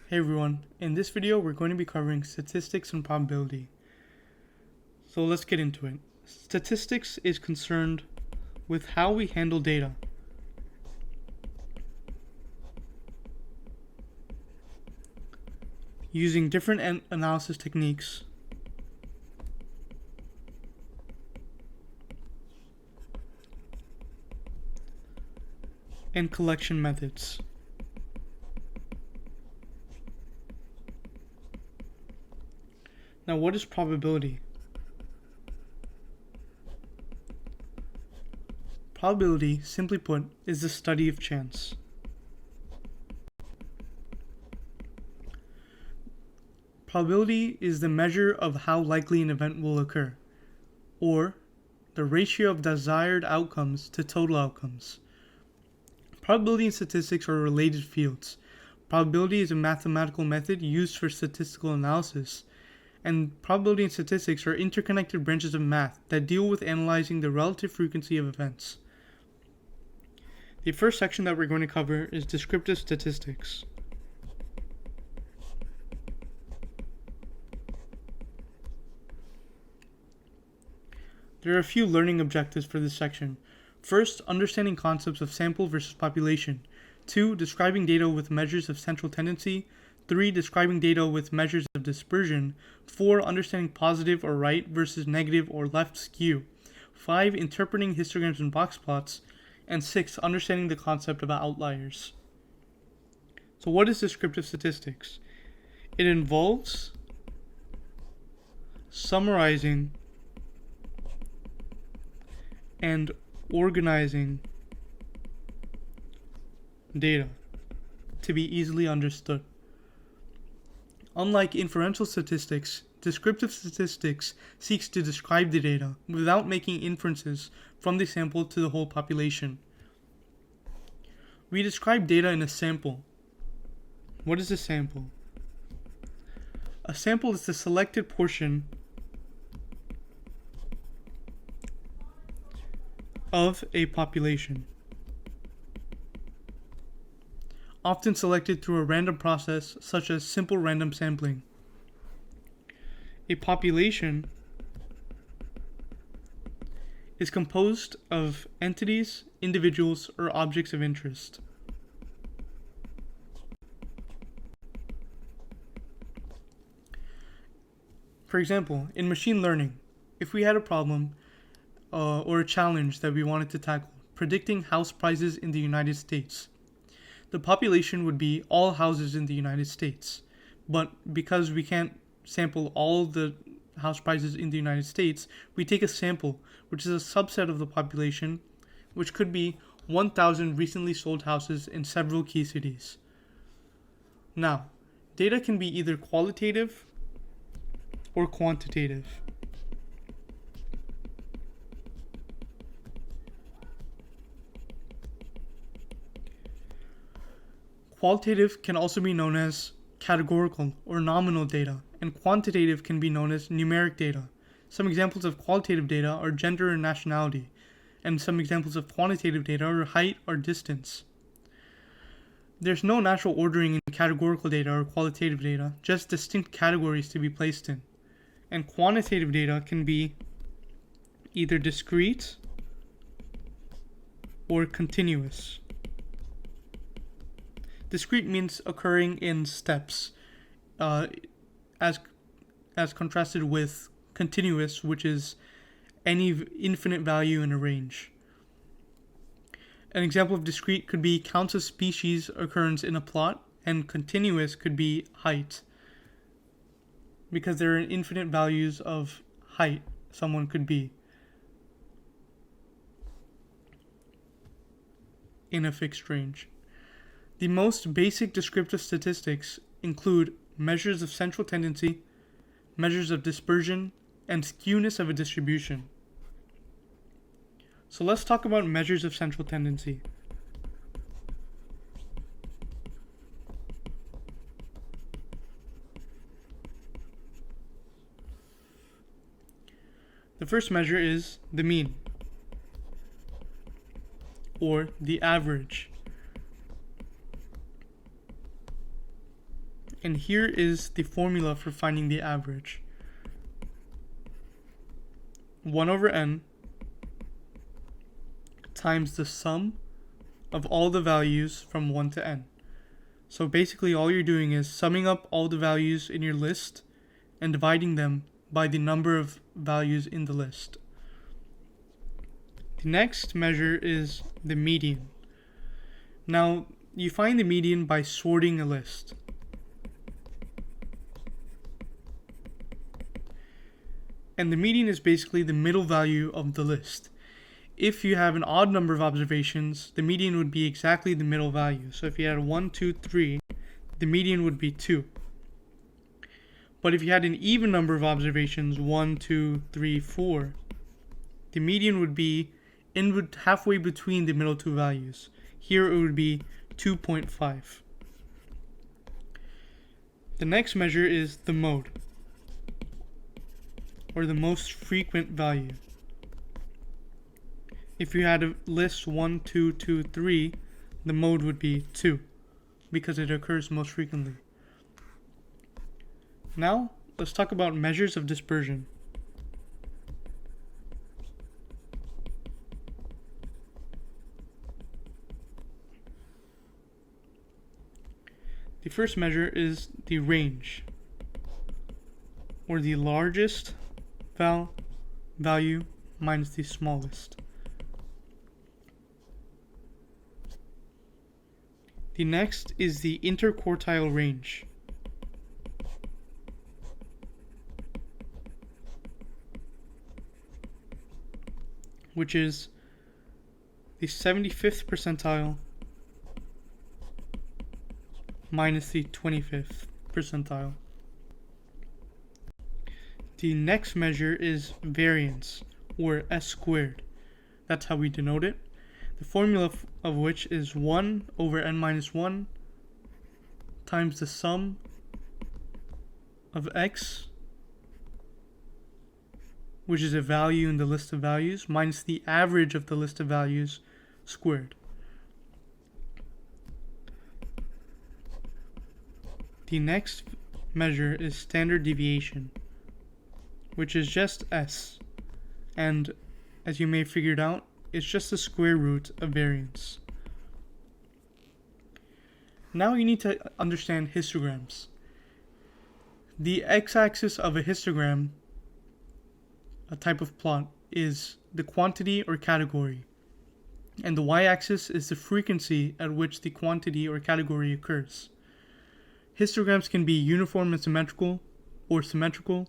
Hey everyone, in this video we're going to be covering statistics and probability. So let's get into it. Statistics is concerned with how we handle data. Using different analysis techniques and collection methods. Now, what is probability? Probability, simply put, is the study of chance. Probability is the measure of how likely an event will occur, or the ratio of desired outcomes to total outcomes. Probability and statistics are related fields. Probability is a mathematical method used for statistical analysis, and probability and statistics are interconnected branches of math that deal with analyzing the relative frequency of events. The first section that we're going to cover is descriptive statistics. There are a few learning objectives for this section. First, understanding concepts of sample versus population. 2, describing data with measures of central tendency. 3, describing data with measures of dispersion. 4, understanding positive or right versus negative or left skew. 5, interpreting histograms and box plots. And 6, understanding the concept of outliers. So what is descriptive statistics? It involves summarizing and organizing data to be easily understood. Unlike inferential statistics, descriptive statistics seeks to describe the data without making inferences from the sample to the whole population. We describe data in a sample. What is a sample? A sample is the selected portion of a population, often selected through a random process such as simple random sampling. A population is composed of entities, individuals, or objects of interest. For example, in machine learning, if we had a problem or a challenge that we wanted to tackle, predicting house prices in the United States, the population would be all houses in the United States. But because we can't sample all the house prices in the United States, we take a sample, which is a subset of the population, which could be 1,000 recently sold houses in several key cities. Now, data can be either qualitative or quantitative. Qualitative can also be known as categorical or nominal data, and quantitative can be known as numeric data. Some examples of qualitative data are gender and nationality, and some examples of quantitative data are height or distance. There's no natural ordering in categorical data or qualitative data, just distinct categories to be placed in. And quantitative data can be either discrete or continuous. Discrete means occurring in steps, as contrasted with continuous, which is any infinite value in a range. An example of discrete could be counts of species occurrence in a plot, and continuous could be height, because there are infinite values of height someone could be in a fixed range. The most basic descriptive statistics include measures of central tendency, measures of dispersion, and skewness of a distribution. So let's talk about measures of central tendency. The first measure is the mean, or the average. And here is the formula for finding the average. 1 over n times the sum of all the values from 1 to n. So basically all you're doing is summing up all the values in your list and dividing them by the number of values in the list. The next measure is the median. Now, you find the median by sorting a list. And the median is basically the middle value of the list. If you have an odd number of observations, the median would be exactly the middle value. So if you had 1, 2, 3, the median would be 2. But if you had an even number of observations, 1, 2, 3, 4, the median would be halfway between the middle two values. Here it would be 2.5. The next measure is the mode, or the most frequent value. If you had a list 1, 2, 2, 3, the mode would be 2 because it occurs most frequently. Now, let's talk about measures of dispersion. The first measure is the range, or the largest value minus the smallest. The next is the interquartile range. Which is the 75th percentile minus the 25th percentile. The next measure is variance, or S squared. That's how we denote it. The formula of which is 1 over n minus 1 times the sum of x, which is a value in the list of values, minus the average of the list of values squared. The next measure is standard deviation, which is just S, and as you may have figured out, it's just the square root of variance. Now you need to understand histograms. The x-axis of a histogram, a type of plot, is the quantity or category, and the y-axis is the frequency at which the quantity or category occurs. Histograms can be uniform and symmetrical, or symmetrical,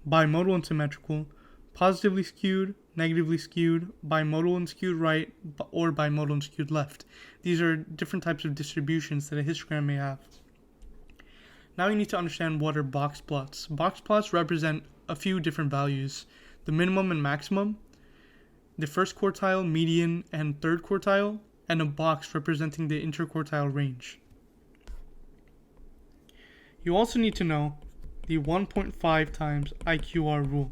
bimodal and symmetrical, positively skewed, negatively skewed, bimodal and skewed right, or bimodal and skewed left. These are different types of distributions that a histogram may have. Now you need to understand what are box plots. Box plots represent a few different values: the minimum and maximum, the first quartile, median, and third quartile, and a box representing the interquartile range. You also need to know the 1.5 times IQR rule.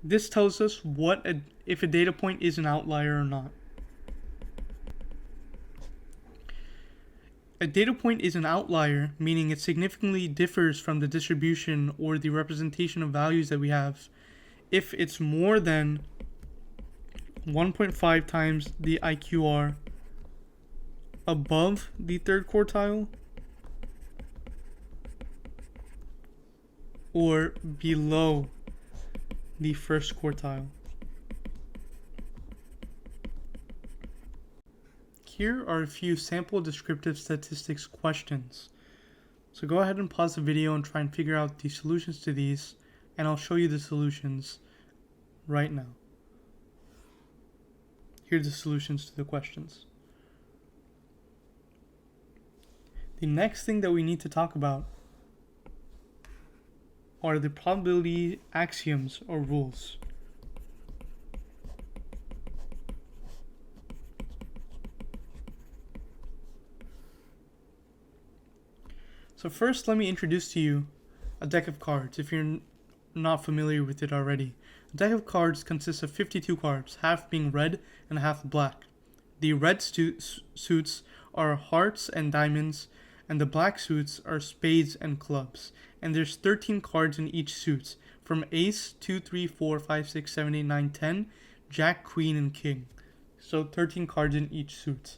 This tells us if a data point is an outlier or not. A data point is an outlier, meaning it significantly differs from the distribution or the representation of values that we have if it's more than 1.5 times the IQR above the third quartile or below the first quartile. Here are a few sample descriptive statistics questions. So go ahead and pause the video and try and figure out the solutions to these, and I'll show you the solutions right now. Here are the solutions to the questions. The next thing that we need to talk about are the probability axioms or rules. So first, let me introduce to you a deck of cards, if you're not familiar with it already. A deck of cards consists of 52 cards, half being red and half black. The red suits are hearts and diamonds, and the black suits are spades and clubs. And there's 13 cards in each suit, from ace, 2, 3, 4, 5, 6, 7, 8, 9, 10, jack, queen, and king. So 13 cards in each suit.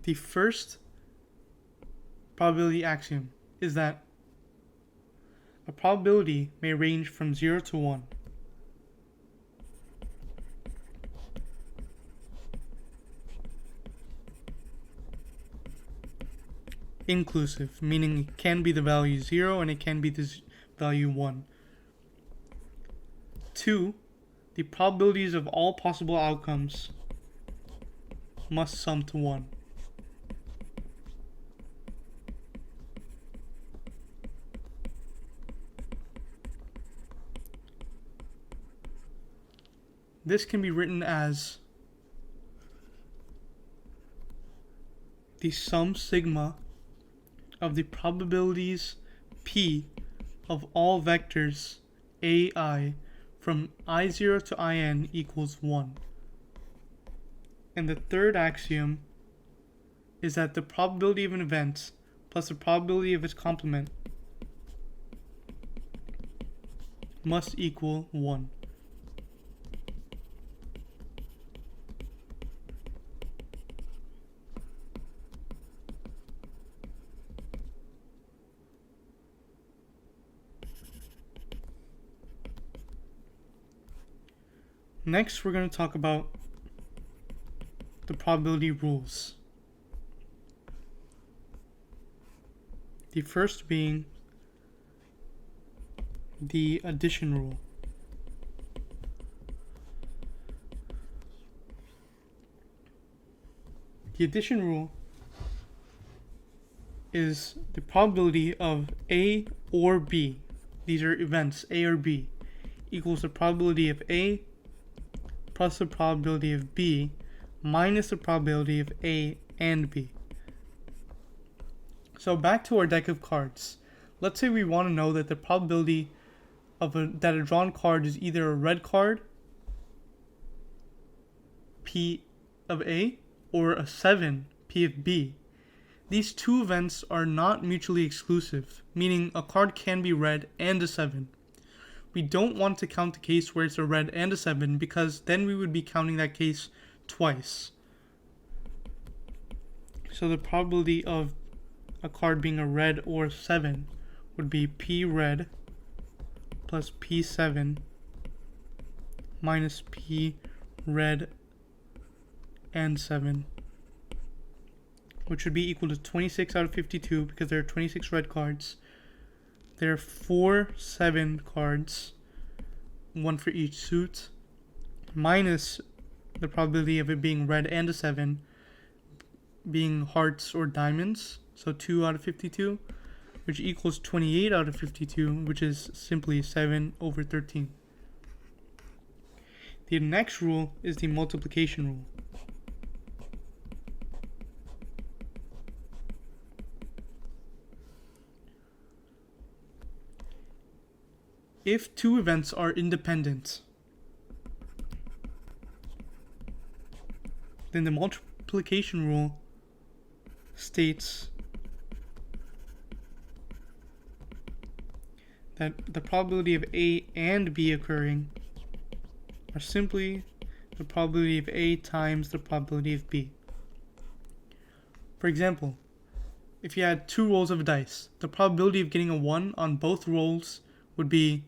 The first probability axiom is that a probability may range from 0 to 1. Inclusive, meaning it can be the value 0 and it can be the value 1. 2. The probabilities of all possible outcomes must sum to 1. This can be written as the sum sigma of the probabilities P of all vectors AI from I0 to IN equals 1. And the third axiom is that the probability of an event plus the probability of its complement must equal 1. Next, we're going to talk about the probability rules. The first being the addition rule. The addition rule is the probability of A or B, these are events A or B, equals the probability of A plus the probability of B minus the probability of A and B. So back to our deck of cards. Let's say we want to know that the probability of that a drawn card is either a red card, P of A, or a 7, P of B. These two events are not mutually exclusive, meaning a card can be red and a 7. We don't want to count the case where it's a red and a 7 because then we would be counting that case twice. So the probability of a card being a red or 7 would be P red plus P7 minus P red and 7, which would be equal to 26 out of 52 because there are 26 red cards. There are 4 7 cards, one for each suit, minus the probability of it being red and a 7 being hearts or diamonds, so 2 out of 52, which equals 28 out of 52, which is simply 7 over 13. The next rule is the multiplication rule. If two events are independent, then the multiplication rule states that the probability of A and B occurring are simply the probability of A times the probability of B. For example, if you had 2 rolls of dice, the probability of getting a 1 on both rolls would be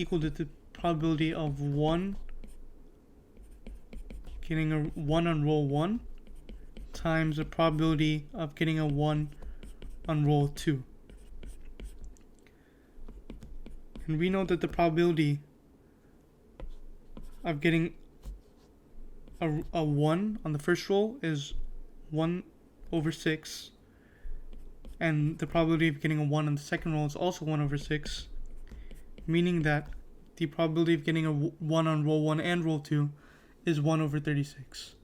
equal to the probability of 1 getting a 1 on roll 1 times the probability of getting a 1 on roll 2. And we know that the probability of getting a 1 on the first roll is 1 over 6. And the probability of getting a 1 on the second roll is also 1 over 6. Meaning that the probability of getting a 1 on roll 1 and roll 2 is 1 over 36.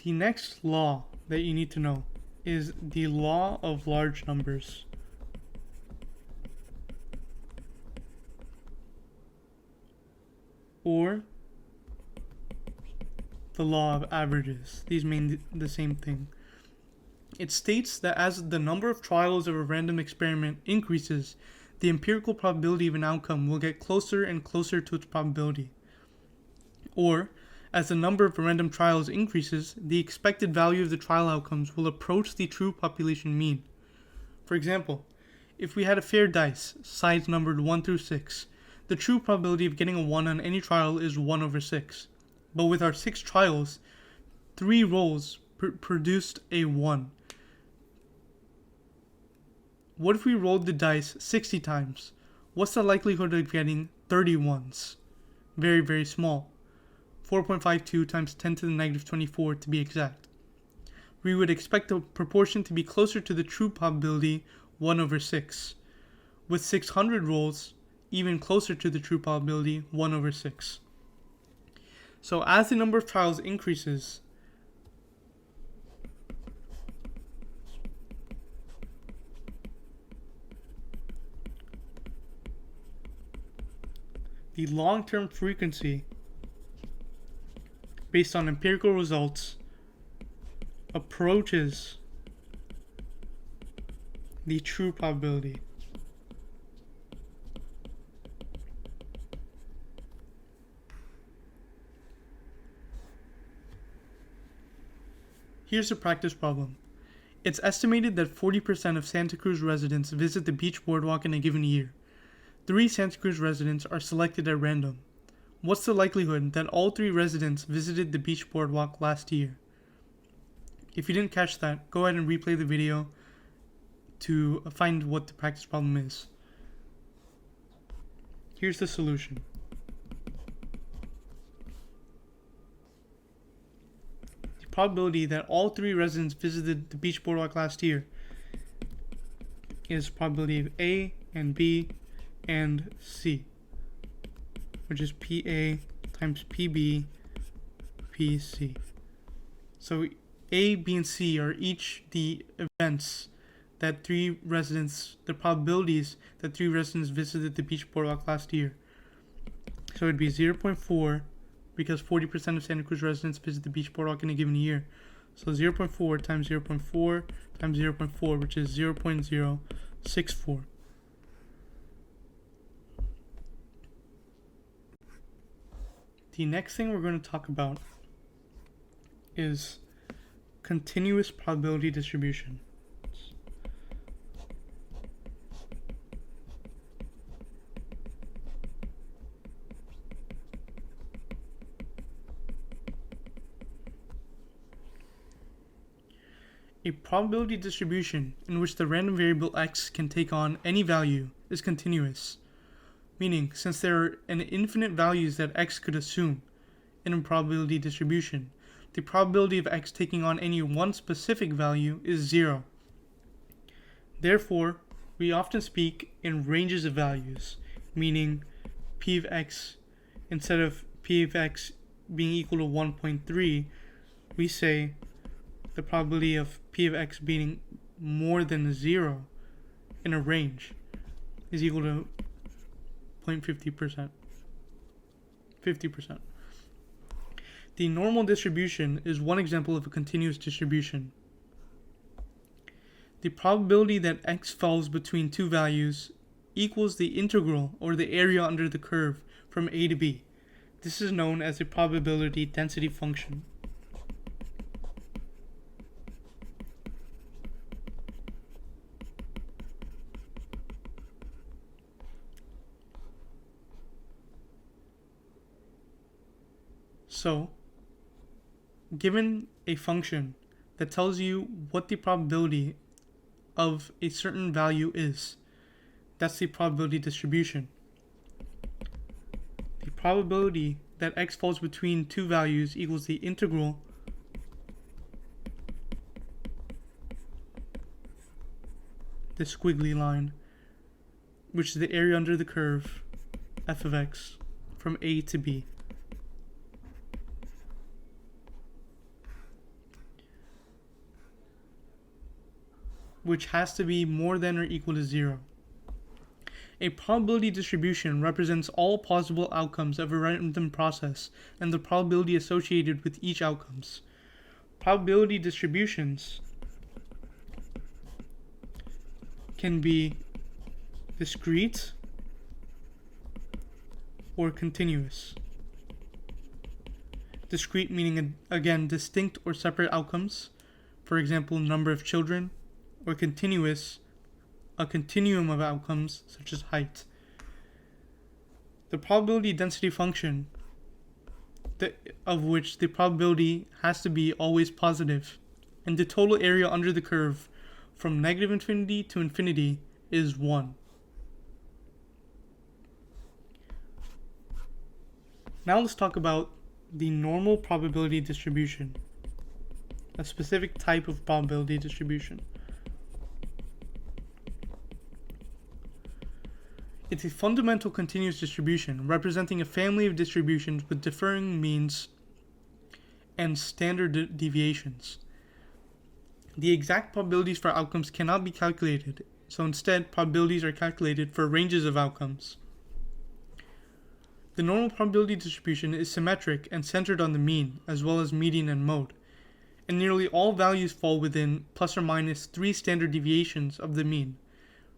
The next law that you need to know is the law of large numbers. Or the law of averages. These mean the same thing. It states that as the number of trials of a random experiment increases, the empirical probability of an outcome will get closer and closer to its probability. Or, as the number of random trials increases, the expected value of the trial outcomes will approach the true population mean. For example, if we had a fair dice, sides numbered 1 through 6, the true probability of getting a 1 on any trial is 1 over 6. But with our 6 trials, 3 rolls produced a 1. What if we rolled the dice 60 times? What's the likelihood of getting 30 ones? Very, very small. 4.52 times 10 to the negative 24 to be exact. We would expect the proportion to be closer to the true probability, 1 over 6. With 600 rolls, even closer to the true probability, 1 over 6. So as the number of trials increases, the long-term frequency based on empirical results approaches the true probability. Here's a practice problem. It's estimated that 40% of Santa Cruz residents visit the beach boardwalk in a given year. 3 Santa Cruz residents are selected at random. What's the likelihood that all 3 residents visited the beach boardwalk last year? If you didn't catch that, go ahead and replay the video to find what the practice problem is. Here's the solution. The probability that all 3 residents visited the beach boardwalk last year is probability of A and B and C, which is PA times PB, PC. So A, B, and C are each the events that 3 residents, the probabilities that 3 residents visited the beach boardwalk last year. So it'd be 0.4 because 40% of Santa Cruz residents visit the beach boardwalk in a given year. So 0.4 times 0.4 times 0.4, which is 0.064. The next thing we're going to talk about is continuous probability distribution. A probability distribution in which the random variable x can take on any value is continuous. Meaning, since there are an infinite values that x could assume in a probability distribution, the probability of x taking on any one specific value is 0. Therefore, we often speak in ranges of values, meaning p of x, instead of p of x being equal to 1.3, we say the probability of p of x being more than 0 in a range is equal to 0.50%. 50%. The normal distribution is one example of a continuous distribution. The probability that x falls between 2 values equals the integral or the area under the curve from a to b. This is known as a probability density function. So, given a function that tells you what the probability of a certain value is, that's the probability distribution. The probability that x falls between 2 values equals the integral the squiggly line, which is the area under the curve, f of x from A to B. Which has to be more than or equal to 0. A probability distribution represents all possible outcomes of a random process and the probability associated with each outcomes. Probability distributions can be discrete or continuous. Discrete meaning, again, distinct or separate outcomes, for example, number of children, or continuous, a continuum of outcomes such as height. The probability density function, of which the probability has to be always positive, and the total area under the curve from negative infinity to infinity is 1. Now let's talk about the normal probability distribution, a specific type of probability distribution. It's a fundamental continuous distribution representing a family of distributions with differing means and standard deviations. The exact probabilities for outcomes cannot be calculated, so instead probabilities are calculated for ranges of outcomes. The normal probability distribution is symmetric and centered on the mean, as well as median and mode, and nearly all values fall within plus or minus 3 standard deviations of the mean,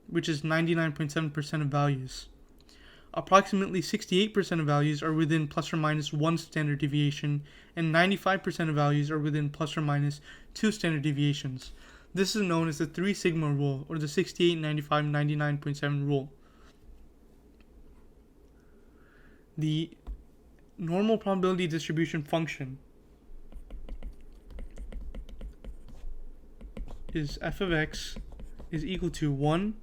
which is 99.7% of values. Approximately 68% of values are within plus or minus 1 standard deviation, and 95% of values are within plus or minus 2 standard deviations. This is known as the 3 sigma rule, or the 68, 95, 99.7 rule. The normal probability distribution function is f of x is equal to 1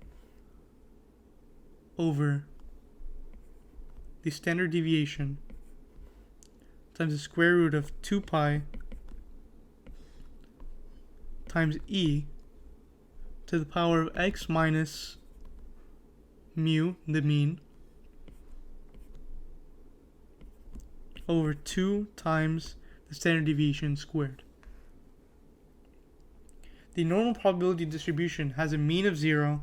over the standard deviation times the square root of 2 pi times e to the power of x minus mu, the mean, over 2 times the standard deviation squared. The normal probability distribution has a mean of 0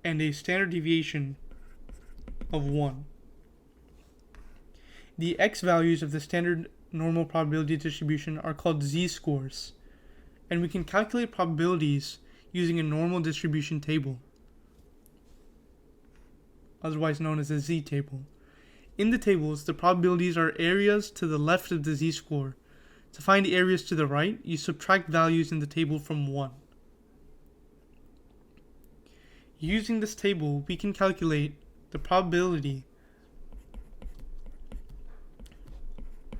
and a standard deviation of 1. The x values of the standard normal probability distribution are called z-scores, and we can calculate probabilities using a normal distribution table, otherwise known as a z-table. In the tables, the probabilities are areas to the left of the z-score. To find areas to the right, you subtract values in the table from 1. Using this table, we can calculate the probability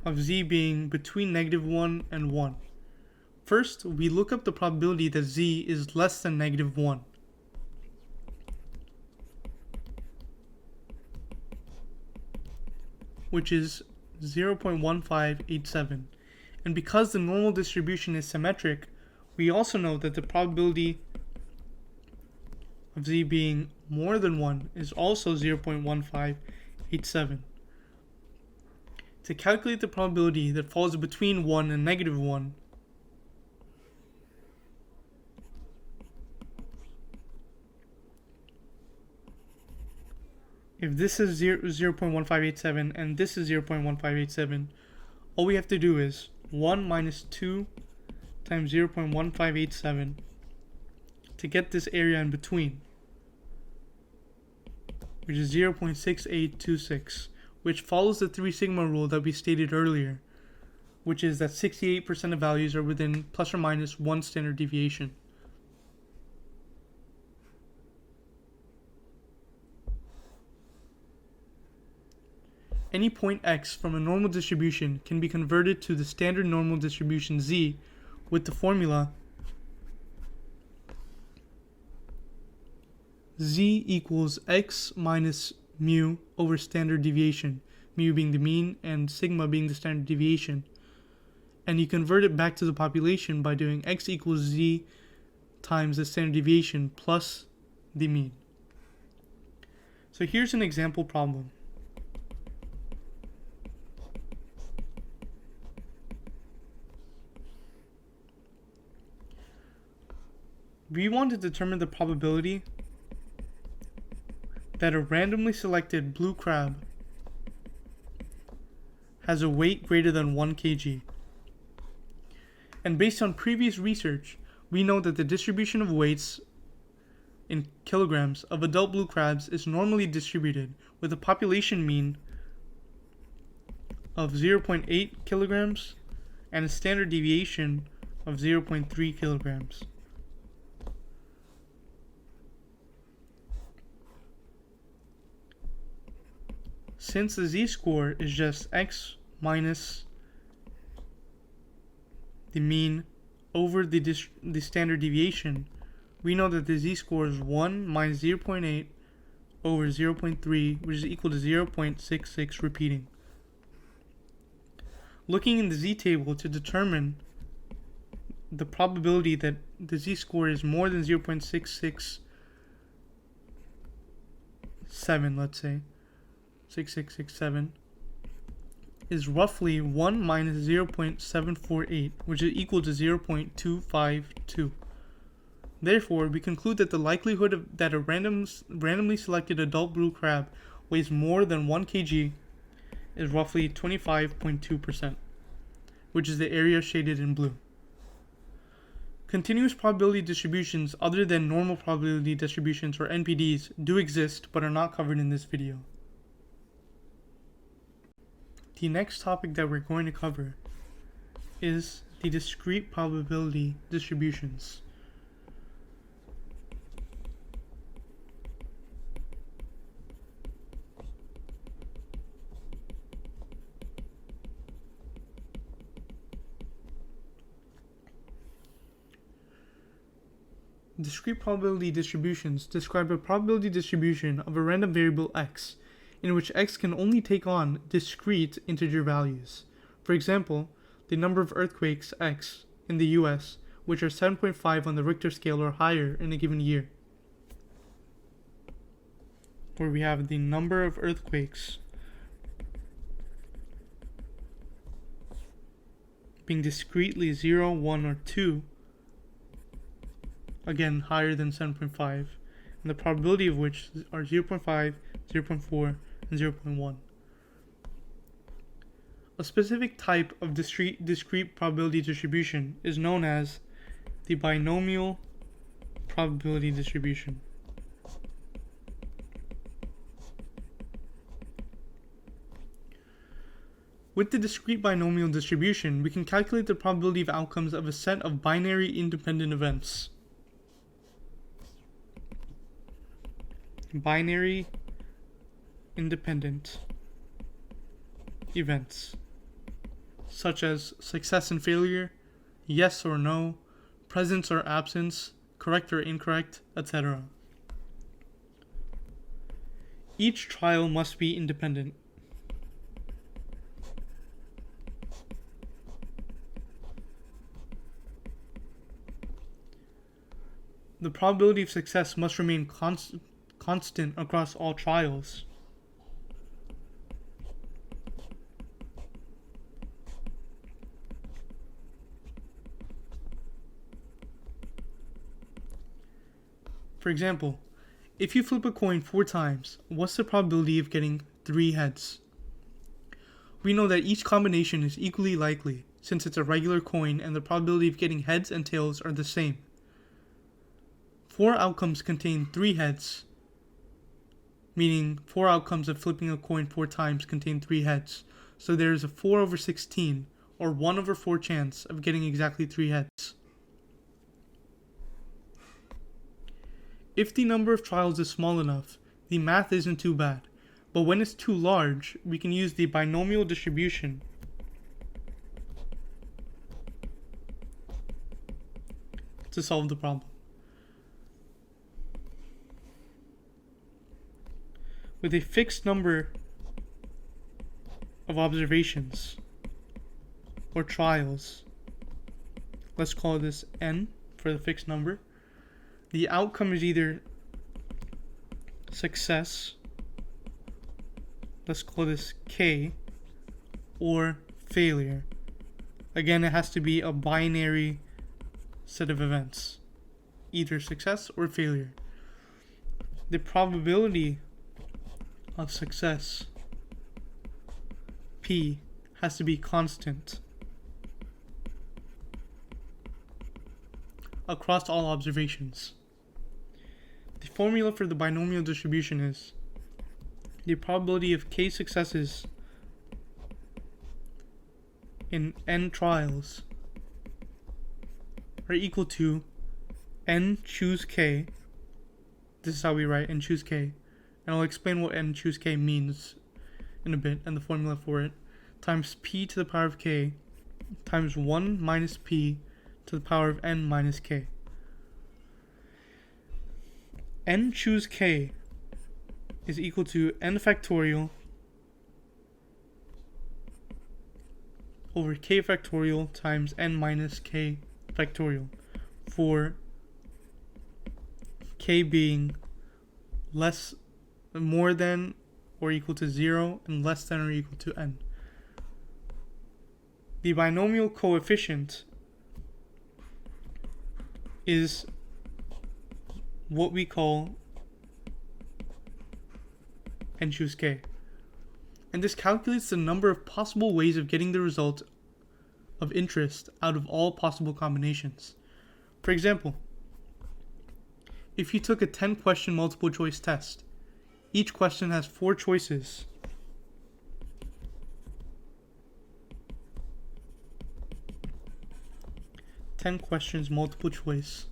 of z being between -1 and 1. First, we look up the probability that z is less than -1. Which is 0.1587. And because the normal distribution is symmetric, we also know that the probability of z being more than 1 is also 0.1587. To calculate the probability that falls between 1 and -1, if this is 0.1587 and this is 0.1587, all we have to do is 1 minus 2 times 0.1587 to get this area in between, which is 0.6826, which follows the 3 sigma rule that we stated earlier, which is that 68% of values are within plus or minus 1 standard deviation. Any point x from a normal distribution can be converted to the standard normal distribution z with the formula z equals x minus mu over standard deviation, mu being the mean and sigma being the standard deviation. And you convert it back to the population by doing x equals z times the standard deviation plus the mean. So here's an example problem. We want to determine the probability that a randomly selected blue crab has a weight greater than 1 kg. And based on previous research, we know that the distribution of weights in kilograms of adult blue crabs is normally distributed with a population mean of 0.8 kilograms and a standard deviation of 0.3 kilograms. Since the z-score is just x minus the mean over the standard deviation, we know that the z-score is 1 minus 0.8 over 0.3, which is equal to 0.66 repeating. Looking in the z-table to determine the probability that the z-score is more than 0.667, let's say, 6667, is roughly 1 minus 0.748, which is equal to 0.252. Therefore, we conclude that the likelihood that a randomly selected adult blue crab weighs more than 1 kg is roughly 25.2%, which is the area shaded in blue. Continuous probability distributions other than normal probability distributions, or NPDs, do exist but are not covered in this video. The next topic that we're going to cover is the discrete probability distributions. Discrete probability distributions describe a probability distribution of a random variable x, in which x can only take on discrete integer values. For example, the number of earthquakes x in the US, which are 7.5 on the Richter scale or higher in a given year. Where we have the number of earthquakes being discretely 0, 1, or 2, again higher than 7.5, and the probability of which are 0.5, 0.4, and 0.1. A specific type of discrete probability distribution is known as the binomial probability distribution. With the discrete binomial distribution, we can calculate the probability of outcomes of a set of binary independent events. Binary independent events, such as success and failure, yes or no, presence or absence, correct or incorrect, etc. Each trial must be independent. The probability of success must remain constant across all trials. For example, if you flip a coin 4 times, what's the probability of getting 3 heads? We know that each combination is equally likely, since it's a regular coin and the probability of getting heads and tails are the same. 4 outcomes contain 3 heads, meaning 4 outcomes of flipping a coin 4 times contain 3 heads. So there is a 4 over 16, or 1 over 4 chance of getting exactly 3 heads. If the number of trials is small enough, the math isn't too bad. But when it's too large, we can use the binomial distribution to solve the problem. With a fixed number of observations or trials, let's call this n for the fixed number, the outcome is either success let's call this K, or failure. Again, it has to be a binary set of events, either success or failure. The probability of success, P, has to be constant across all observations. The formula for the binomial distribution is the probability of K successes in n trials are equal to n choose K. This is how we write n choose K. And I'll explain what n choose K means in a bit and the formula for it, times P to the power of K times 1 minus P to the power of n minus K. N choose K is equal to n factorial over K factorial times n minus K factorial, for K being more than or equal to 0 and less than or equal to n. The binomial coefficient is what we call n choose K. And this calculates the number of possible ways of getting the result of interest out of all possible combinations. For example, if you took a 10-question multiple choice test, each question has 4 choices. Ten questions, multiple choice,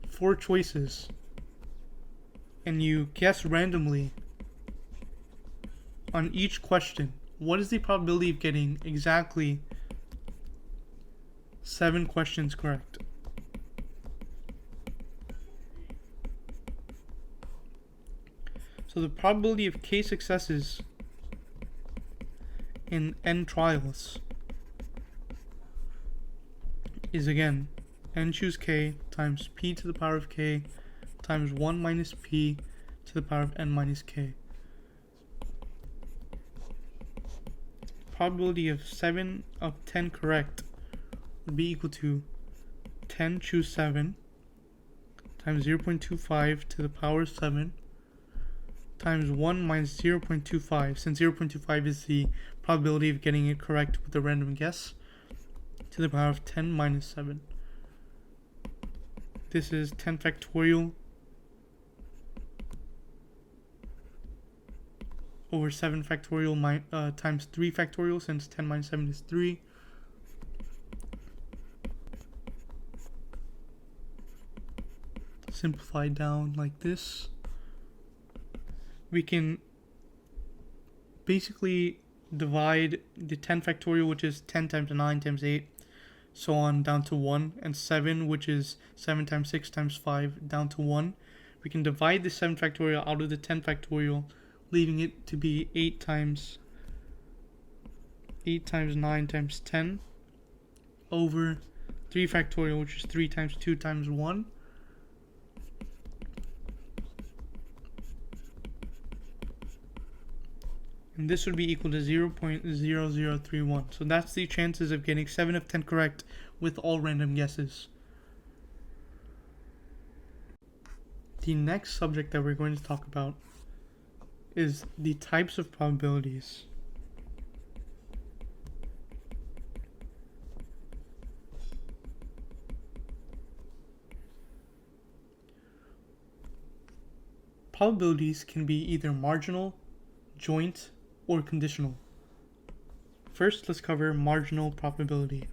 4 choices, and you guess randomly on each question. What is the probability of getting exactly 7 questions correct? So the probability of K successes in n trials is again n choose K times P to the power of K times 1 minus P to the power of n minus K. Probability of 7 of 10 correct would be equal to 10 choose 7 times 0.25 to the power of 7 times 1 minus 0.25, since 0.25 is the probability of getting it correct with a random guess, to the power of 10 minus 7. This is 10 factorial over 7 factorial times 3 factorial, since 10 minus 7 is 3. Simplified down like this. We can basically divide the 10 factorial, which is 10 times 9 times 8, so on, down to 1, and 7, which is 7 times 6 times 5, down to 1. We can divide the 7 factorial out of the 10 factorial, leaving it to be 8 times 9 times 10 over 3 factorial, which is 3 times 2 times 1. And this would be equal to 0.0031. So that's the chances of getting 7 of 10 correct with all random guesses. The next subject that we're going to talk about is the types of probabilities. Probabilities can be either marginal, joint, or conditional. First, let's cover marginal probability.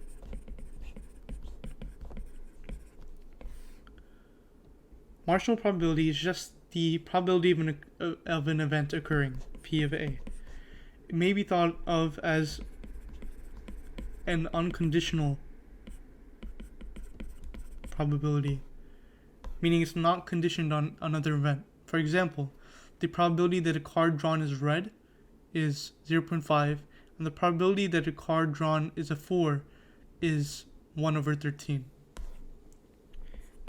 Marginal probability is just the probability of an event occurring, P of A. It may be thought of as an unconditional probability, meaning it's not conditioned on another event. For example, the probability that a card drawn is red is 0.5, and the probability that a card drawn is a 4 is 1 over 13.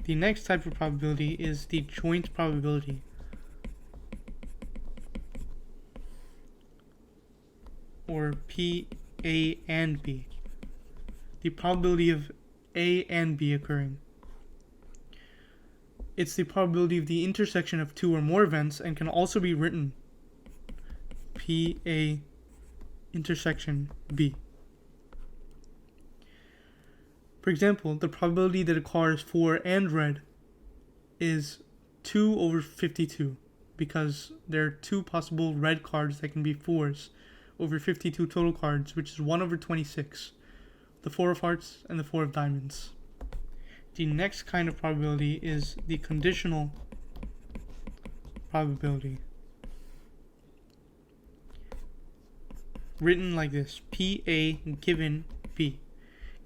The next type of probability is the joint probability. or P, A, and B. The probability of A and B occurring. It's the probability of the intersection of two or more events and can also be written P, A, intersection B. For example, the probability that a car is 4 and red is 2 over 52 because there are two possible red cards that can be 4s over 52 total cards, which is 1 over 26, the 4 of hearts and the 4 of diamonds. The next kind of probability is the conditional probability, written like this: PA given B.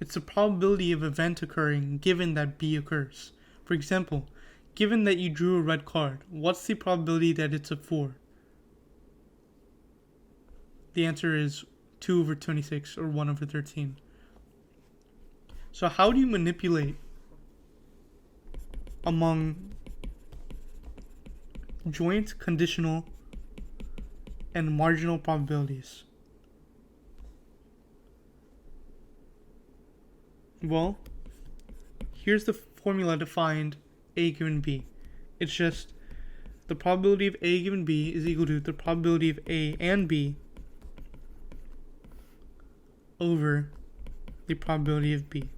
It's the probability of event occurring given that B occurs. For example, given that you drew a red card, what's the probability that it's a 4? The answer is 2 over 26 or 1 over 13. So how do you manipulate among joint, conditional, and marginal probabilities? Well, here's the formula to find A given B. It's just the probability of A given B is equal to the probability of A and B over the probability of B.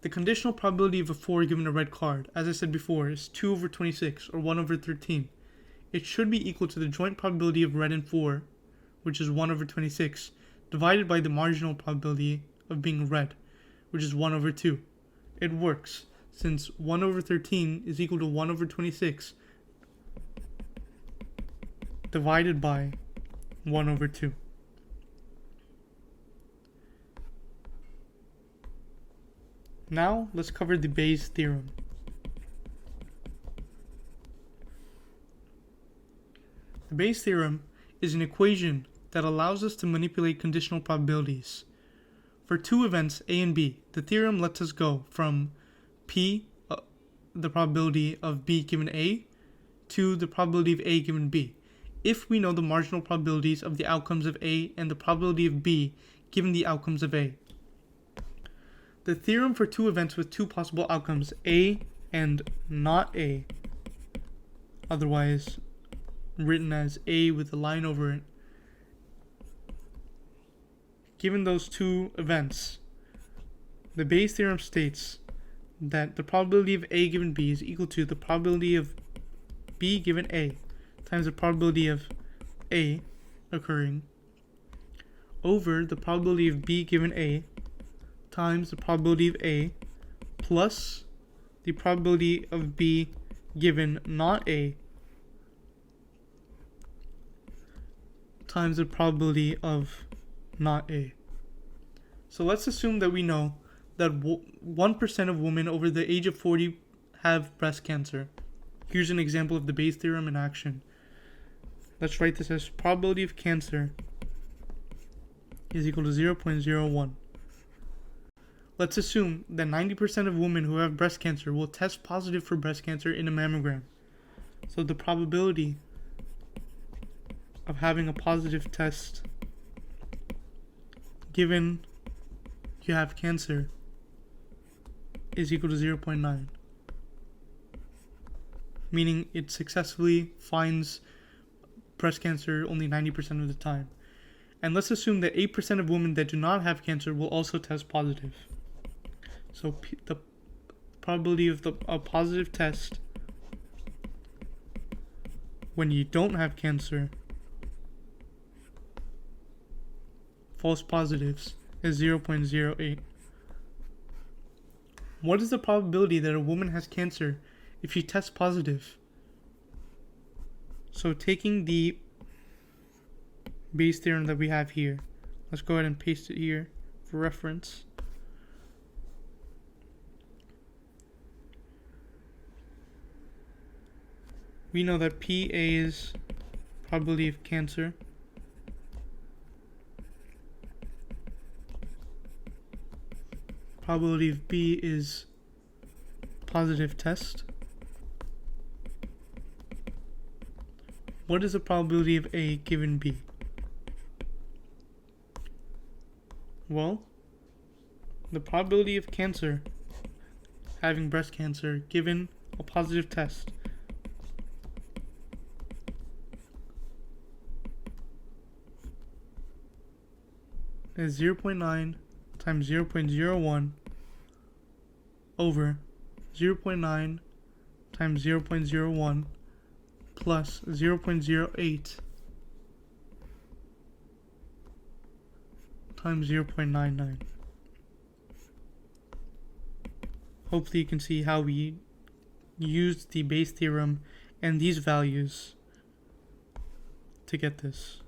The conditional probability of a 4 given a red card, as I said before, is 2 over 26 or 1 over 13. It should be equal to the joint probability of red and 4, which is 1 over 26, divided by the marginal probability of being red, which is 1 over 2. It works, since 1 over 13 is equal to 1 over 26 divided by 1 over 2. Now, let's cover the Bayes theorem. The Bayes theorem is an equation that allows us to manipulate conditional probabilities. For two events A and B, the theorem lets us go from P, the probability of B given A, to the probability of A given B, if we know the marginal probabilities of the outcomes of A and the probability of B given the outcomes of A. The theorem for two events with two possible outcomes, A and not A, otherwise written as A with a line over it, given those two events, the Bayes theorem states that the probability of A given B is equal to the probability of B given A times the probability of A occurring over the probability of B given A times the probability of A plus the probability of B given not A times the probability of not A. So let's assume that we know that 1% of women over the age of 40 have breast cancer. Here's an example of the Bayes theorem in action. Let's write this as probability of cancer is equal to 0.01. Let's assume that 90% of women who have breast cancer will test positive for breast cancer in a mammogram. So the probability of having a positive test given you have cancer is equal to 0.9, meaning it successfully finds breast cancer only 90% of the time. And let's assume that 8% of women that do not have cancer will also test positive. So the probability of a positive test when you don't have cancer, false positives, is 0.08. What is the probability that a woman has cancer if she tests positive? So taking the Bayes theorem that we have here, let's go ahead and paste it here for reference. We know that PA is probability of cancer. Probability of B is positive test. What is the probability of A given B? Well, the probability of having breast cancer, given a positive test, is 0.9 times 0.01 over 0.9 times 0.01 plus 0.08 times 0.99. Hopefully you can see how we used the Bayes theorem and these values to get this.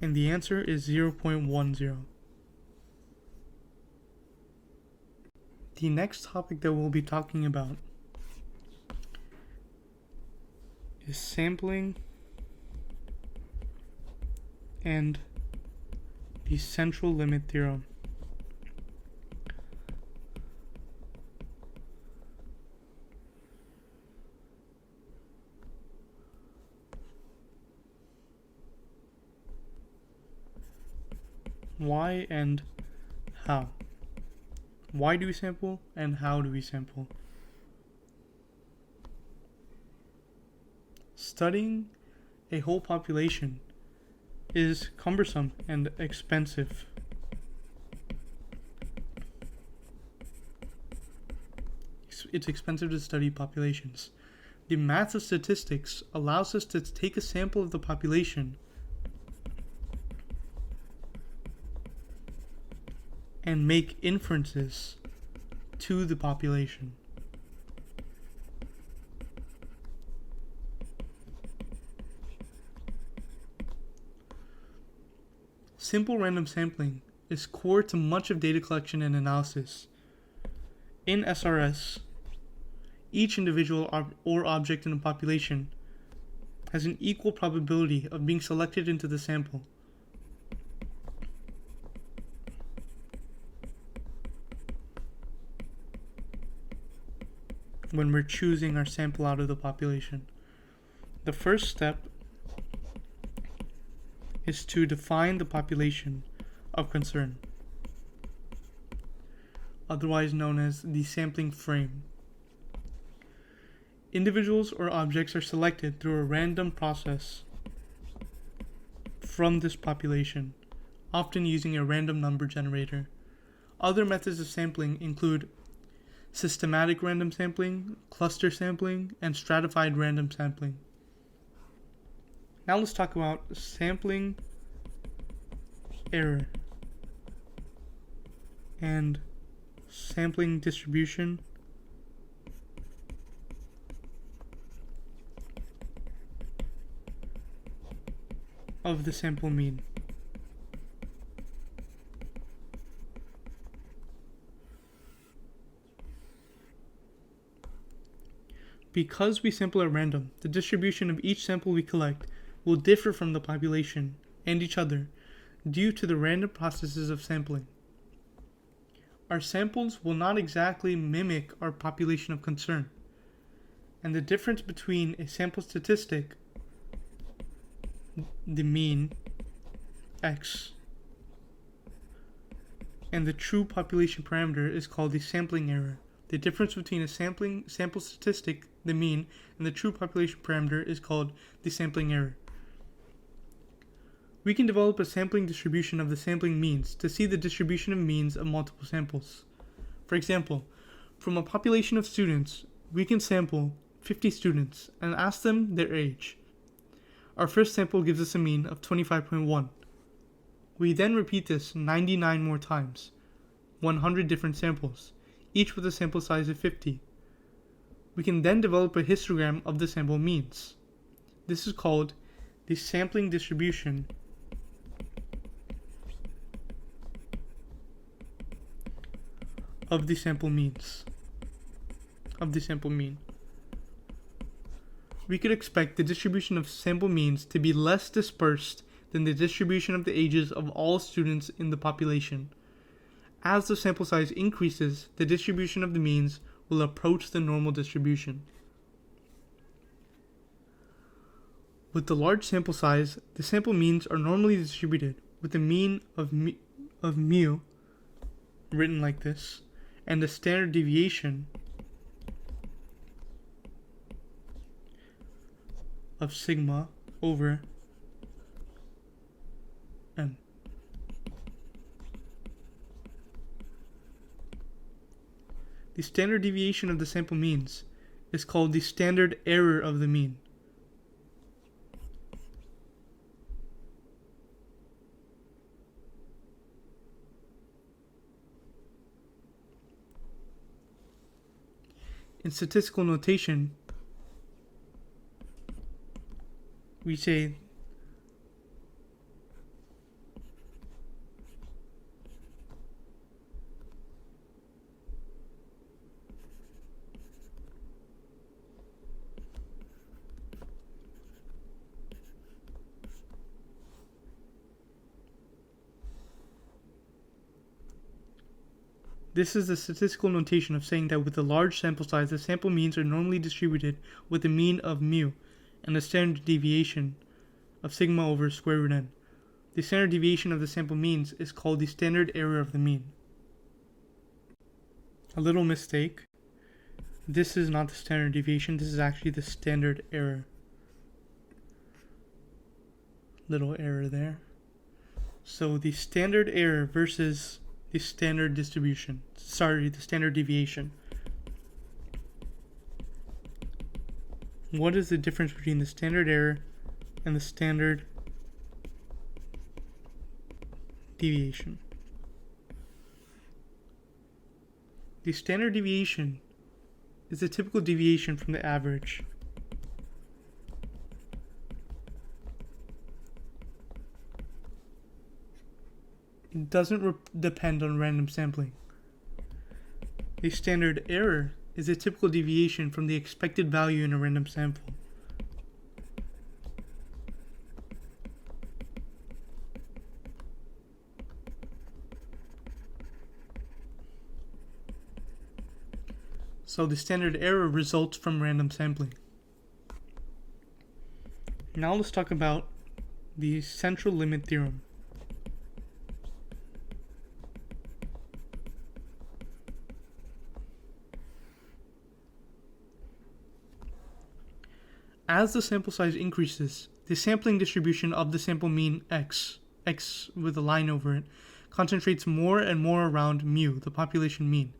And the answer is 0.10. The next topic that we'll be talking about is sampling and the central limit theorem. Why and how? Why do we sample and how do we sample? Studying a whole population is cumbersome and expensive. It's expensive to study populations. The math of statistics allows us to take a sample of the population and make inferences to the population. Simple random sampling is core to much of data collection and analysis. In SRS, each individual or object in a population has an equal probability of being selected into the sample. When we're choosing our sample out of the population. The first step is to define the population of concern, otherwise known as the sampling frame. Individuals or objects are selected through a random process from this population, often using a random number generator. Other methods of sampling include systematic random sampling, cluster sampling, and stratified random sampling. Now let's talk about sampling error and sampling distribution of the sample mean. Because we sample at random, the distribution of each sample we collect will differ from the population and each other due to the random processes of sampling. Our samples will not exactly mimic our population of concern, and the difference between a sample statistic, the mean, x, and the true population parameter is called the sampling error. The difference between a sample statistic, the mean, and the true population parameter is called the sampling error. We can develop a sampling distribution of the sampling means to see the distribution of means of multiple samples. For example, from a population of students, we can sample 50 students and ask them their age. Our first sample gives us a mean of 25.1. We then repeat this 99 more times, 100 different samples, each with a sample size of 50. We can then develop a histogram of the sample means. This is called the sampling distribution of the sample means, of the sample mean. We could expect the distribution of sample means to be less dispersed than the distribution of the ages of all students in the population. As the sample size increases, the distribution of the means will approach the normal distribution. With the large sample size, the sample means are normally distributed with the mean of mu, written like this, and the standard deviation of sigma over n. The standard deviation of the sample means is called the standard error of the mean. In statistical notation, we say this is the statistical notation of saying that with a large sample size, the sample means are normally distributed with a mean of mu and a standard deviation of sigma over square root n. The standard deviation of the sample means is called the standard error of the mean. A little mistake. This is not the standard deviation, this is actually the standard error. Little error there. So the standard error versus the standard distribution. Sorry, the standard deviation. What is the difference between the standard error and the standard deviation? The standard deviation is the typical deviation from the average. It doesn't depend on random sampling. The standard error is a typical deviation from the expected value in a random sample. So the standard error results from random sampling. Now let's talk about the central limit theorem. As the sample size increases, the sampling distribution of the sample mean x with a line over it, concentrates more and more around mu, the population mean.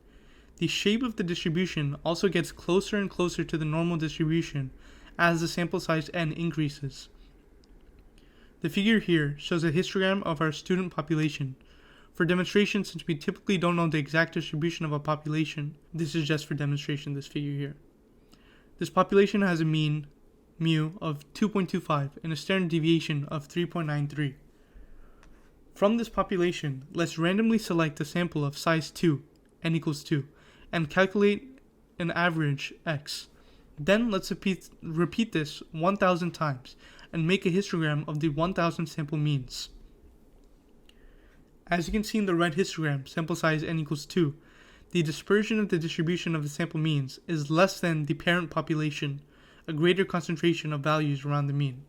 The shape of the distribution also gets closer and closer to the normal distribution as the sample size n increases. The figure here shows a histogram of our student population. For demonstration, since we typically don't know the exact distribution of a population, this is just for demonstration, this figure here. This population has a mean mu of 2.25 and a standard deviation of 3.93. From this population, let's randomly select a sample of size 2, n equals 2, and calculate an average x. Then let's repeat this 1,000 times and make a histogram of the 1,000 sample means. As you can see in the red histogram, sample size n equals 2, the dispersion of the distribution of the sample means is less than the parent population, a greater concentration of values around the mean.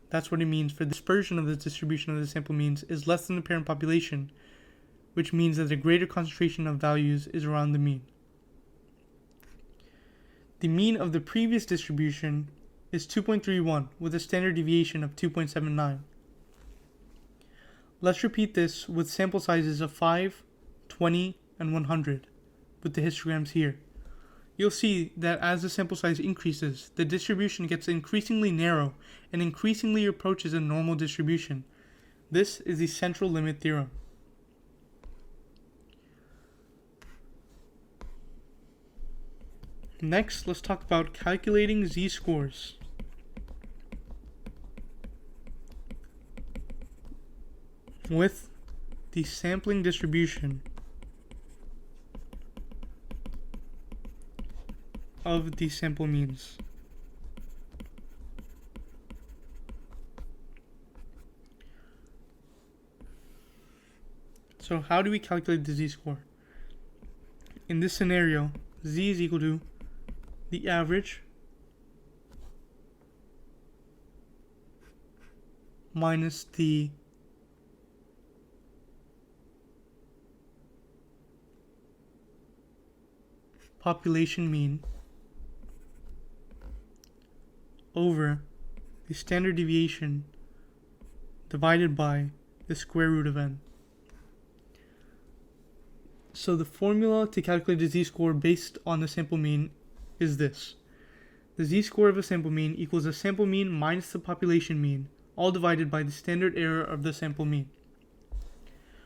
That's what it means for the dispersion of the distribution of the sample means is less than the parent population, which means that a greater concentration of values is around the mean. The mean of the previous distribution is 2.31 with a standard deviation of 2.79. Let's repeat this with sample sizes of 5, 20, and 100 with the histograms here. You'll see that as the sample size increases, the distribution gets increasingly narrow and increasingly approaches a normal distribution. This is the central limit theorem. Next, let's talk about calculating z-scores. With the sampling distribution of the sample means. So how do we calculate the z-score? In this scenario, z is equal to the average minus the population mean over the standard deviation divided by the square root of n. So the formula to calculate the z-score based on the sample mean is this. The z-score of a sample mean equals the sample mean minus the population mean, all divided by the standard error of the sample mean.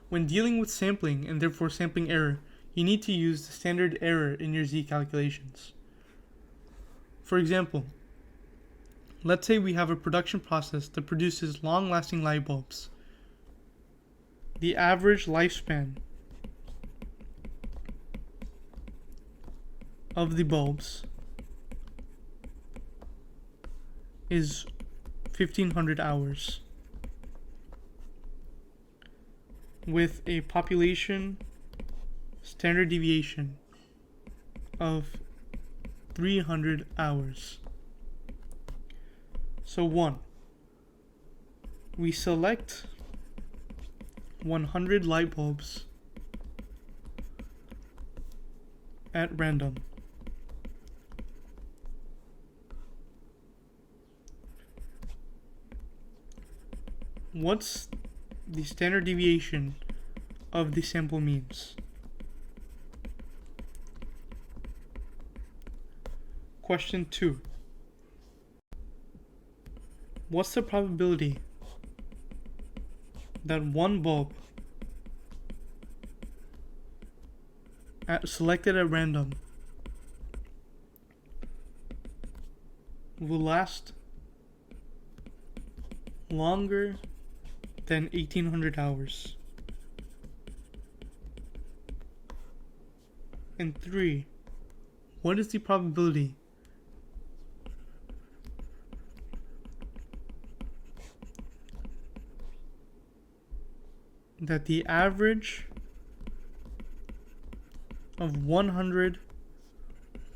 When dealing with sampling and therefore sampling error, you need to use the standard error in your z calculations. For example, let's say we have a production process that produces long-lasting light bulbs. The average lifespan of the bulbs is 1500 hours with a population standard deviation of 300 hours. So 1. We select 100 light bulbs at random. What's the standard deviation of the sample means? Question 2. What's the probability that one bulb selected at random will last longer than 1800 hours? And 3. What is the probability that the average of 100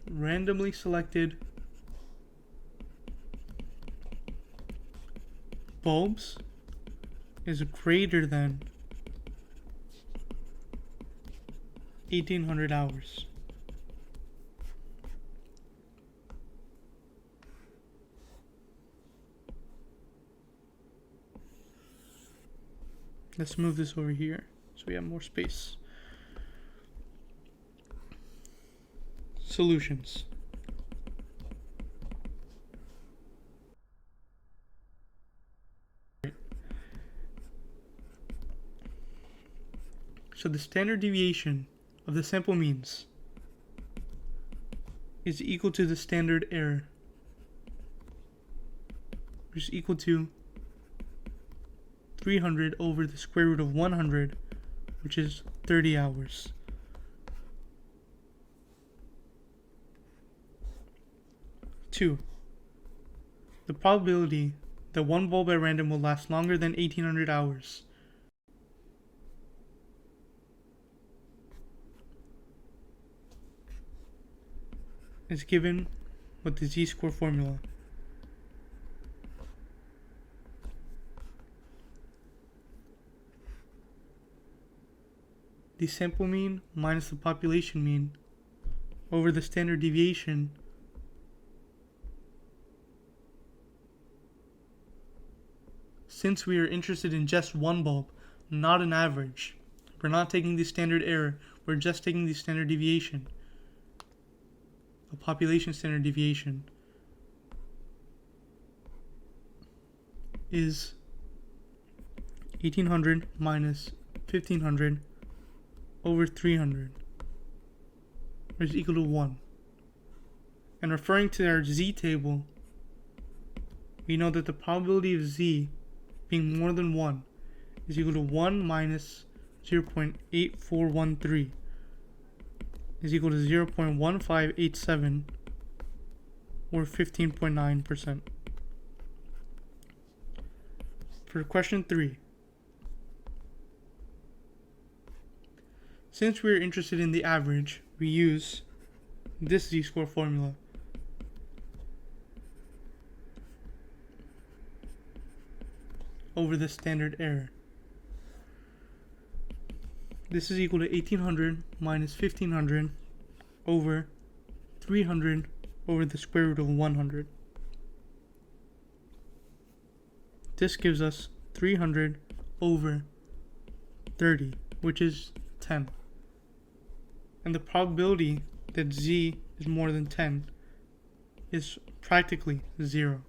randomly selected bulbs is greater than 1800 hours? Let's move this over here so we have more space. Solutions. So the standard deviation of the sample means is equal to the standard error, which is equal to 300 over the square root of 100, which is 30 hours. Two, the probability that one bulb at random will last longer than 1800 hours is given with the z-score formula. The sample mean minus the population mean over the standard deviation since we are interested in just one bulb, not an average. We're not taking the standard error, we're just taking the standard deviation, a population standard deviation is 1800 minus 1500 over 300, which is equal to 1. And referring to our z table, we know that the probability of z being more than 1 is equal to 1 minus 0.8413 is equal to 0.1587 or 15.9%. For question 3, since we are interested in the average, we use this z-score formula. Over the standard error. This is equal to 1800 minus 1500 over 300 over the square root of 100. This gives us 300 over 30, which is 10. And the probability that z is more than 10 is practically 0.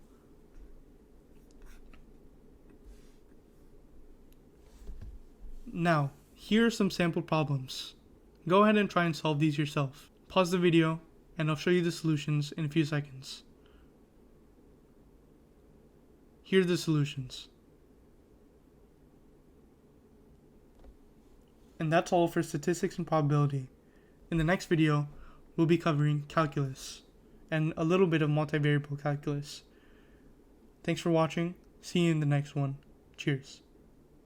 Now, here are some sample problems. Go ahead and try and solve these yourself. Pause the video and I'll show you the solutions in a few seconds. Here are the solutions. And that's all for statistics and probability. In the next video, we'll be covering calculus and a little bit of multivariable calculus. Thanks for watching. See you in the next one. Cheers.